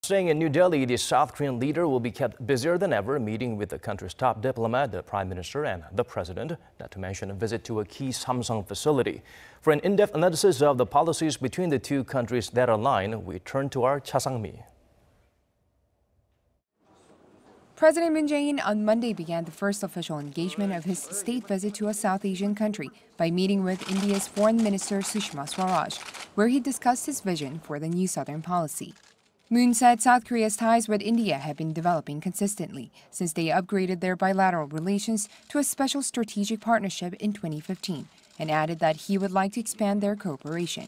Staying in New Delhi, the South Korean leader will be kept busier than ever, meeting with the country's top diplomat, the Prime Minister, and the President, not to mention a visit to a key Samsung facility. For an in-depth analysis of the policies between the two countries that align, we turn to our Cha Sang-mi. President Moon Jae-in on Monday began the first official engagement of his state visit to a South Asian country by meeting with India's Foreign Minister Sushima Swaraj, where he discussed his vision for the new Southern policy. Moon said South Korea's ties with India have been developing consistently since they upgraded their bilateral relations to a special strategic partnership in 2015, and added that he would like to expand their cooperation.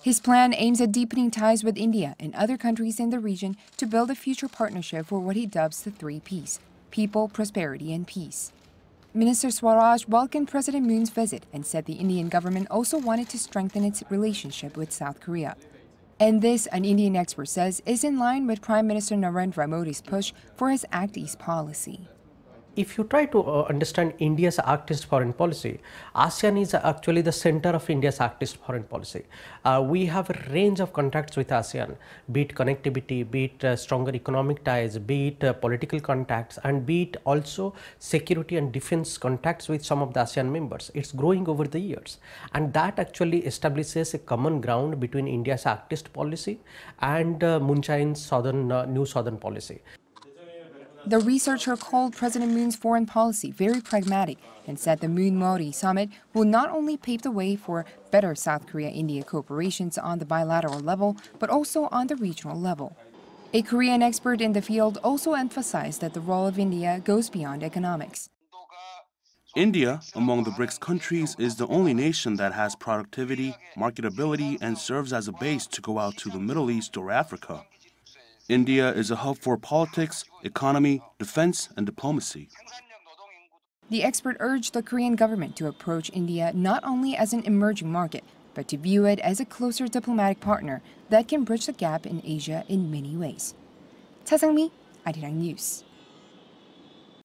His plan aims at deepening ties with India and other countries in the region to build a future partnership for what he dubs the three Ps: people, prosperity, and peace. Minister Swaraj welcomed President Moon's visit and said the Indian government also wanted to strengthen its relationship with South Korea. And this, an Indian expert says, is in line with Prime Minister Narendra Modi's push for his Act East policy. If you try to understand India's Act East foreign policy, ASEAN is actually the center of India's Act East foreign policy. We have a range of contacts with ASEAN, be it connectivity, be it stronger economic ties, be it political contacts, and be it also security and defense contacts with some of the ASEAN members. It's growing over the years, and that actually establishes a common ground between India's Act East policy and Moon Jae-in's new southern policy. The researcher called President Moon's foreign policy very pragmatic and said the Moon-Modi summit will not only pave the way for better South Korea-India cooperations on the bilateral level, but also on the regional level. A Korean expert in the field also emphasized that the role of India goes beyond economics. India, among the BRICS countries, is the only nation that has productivity, marketability, and serves as a base to go out to the Middle East or Africa. India is a hub for politics, economy, defense, and diplomacy. The expert urged the Korean government to approach India not only as an emerging market, but to view it as a closer diplomatic partner that can bridge the gap in Asia in many ways. Cha Sang-mi, Arirang News.